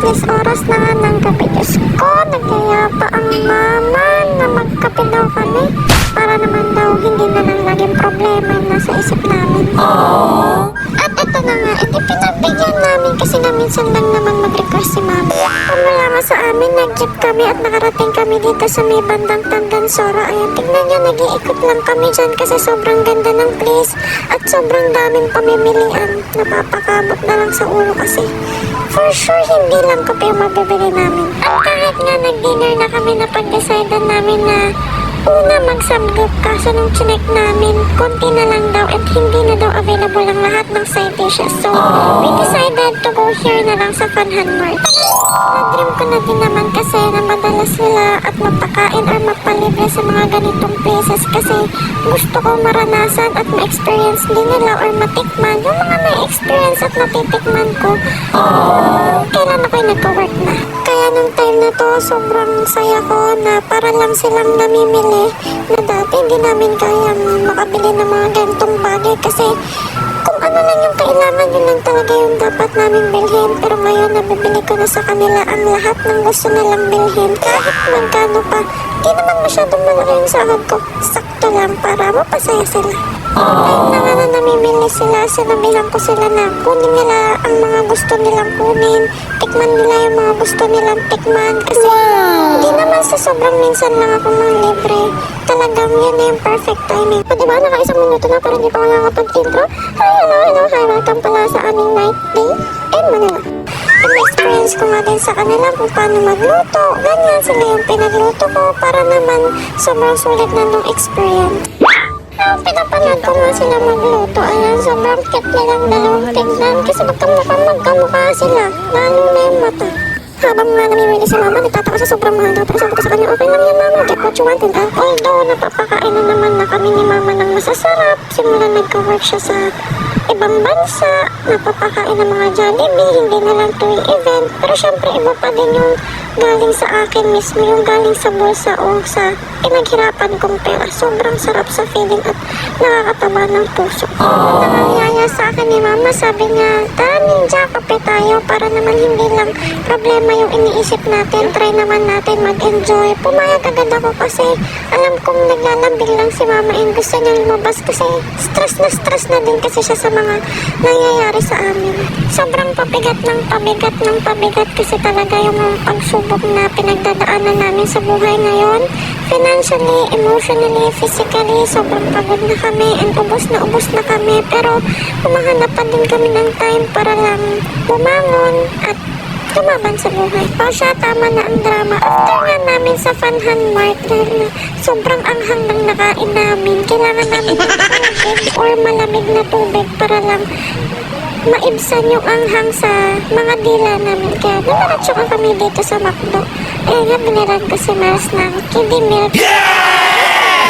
alas 10 oras na nga ng gabi. Diyos ko, nagyaya pa ang mama na magkape daw kami para naman daw hindi na lang naging problema yung nasa isip namin. At ito na nga, iti pinagbigyan namin kasi na minsan lang naman mag-request si mama. Kung wala nga sa amin, nag-jeep kami at nakarating kami dito sa may bandang Tandansora. Ayan, tignan nyo, nag-iikot lang kami dyan kasi sobrang ganda ng place at sobrang daming pamimilian. Napapakabot na lang sa ulo kasi for sure hindi lang kape yung mabibili namin. At kahit nga nag-dinner na kami, napag-decidean namin na una mag-samgap, kaso nung chinek namin, konti na lang daw at hindi na daw available ang lahat ng side dishes. So, we decided to go here na lang sa Funhan Mart. Na-dream ko na din naman kasi na madala sila at mapakain or mapalibre sa mga ganitong places kasi gusto ko maranasan at ma-experience din nila or matikman yung mga na-experience at natitikman ko. Kailan ako'y nagka-work na. Kaya nung time na to, sobrang saya ko na para lang silang namimili na dati hindi namin kayang makabili ng mga ganitong bagay kasi kung ano lang yung kailangan, yun lang talaga yung dapat namin bilhin. Pero ngayon, nabibili ko na sa kanila ang lahat ng gusto nilang bilhin. Kahit magkano pa, di naman masyadong malaki yung sahod ko. Sakto lang para mapasaya sila. Time na nga na namimili sila, sinabihan ko sila na kunin nila ang mga gusto nilang kunin. Tikman nila yung mga gusto nilang tikman. Kasi hindi naman sa sobrang minsan lang ako libre. Talagang yun na yung perfect timing. O diba, naka-isang minuto na pero hindi pa ako nakapag-intro. Hi, welcome pala sa aming night day in Manila. And experience ko nga din sa kanila kung paano magluto. Ganyan sila yung pinagluto ko para naman sobrang sulit na nung experience. Pinapanood ko nga sila magluto. Ayan, sobrang cute nilang dalawang tignan kasi magkamukha sila. Lalo na yung mata. Habang nga namimili si mama, nagtataka sa sobrang mahal daw. Pero sabi ko sa kanya, okay lang yan mama, get what you wanted. Although, napapakain na naman na kami ni mama ng masasarap. Simula nagka-work siya sa ibang bansa, napapakain ng mga Jollibee, hindi na lang tuwing event. Pero syempre, iba pa din yung galing sa akin mismo, yung galing sa bulsa o sa pinaghirapan kong pera. Sobrang sarap sa feeling at nakakataba ng puso. Nangyaya sa akin ni mama, sabi niya, ninja, kape tayo para naman hindi lang problema yung iniisip natin. Try naman natin mag-enjoy. Pumayag agad ako kasi alam kong naglalambing lang si mama and gusto niya lumabas kasi stress na din kasi siya sa mga nangyayari sa amin. Sobrang pabigat kasi talaga yung mga pagsubok na pinagdadaanan namin sa buhay ngayon. Financially, emotionally, physically, sobrang pagod na kami and ubos na kami. Pero humahanap pa din kami ng time para lang bumangon at lumaban sa buhay. O siya, tama na ang drama. After nga namin sa Funhan Mart, dahil sobrang anghang ng nakain namin, kailangan namin ng tubig or malamig na tubig para lang maibsan yung anghang sa mga dila namin. Kaya dumaratso ka kami dito sa McDo. Ayan nga, biniran ko si Mars ng kiddie milk.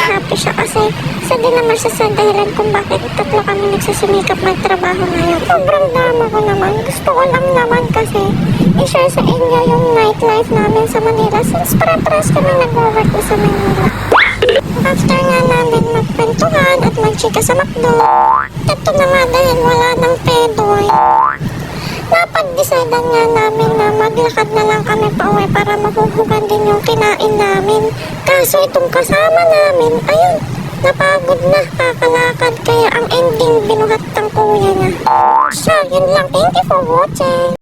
Happy siya kasi isa din naman siya sa dahilan kung bakit tatlo kami nagsusumikap magtrabaho ngayon. Sobrang drama ko naman. Gusto ko lang naman kasi i-share sa inyo yung nightlife namin sa Manila since para-paras kami nag-work na sa Manila. After nga namin magkwentuhan at magchika sa McDo, ito na nga dahil wala ng pedoy. Napag-decidean nga namin na maglakad na lang kami pa uwi para mahuhugan din yung kinain namin. Kaso itong kasama namin, ayun, napagod na kakalakad kaya ang ending binuhat ng kuya niya. So, yun lang. Thank you for watching.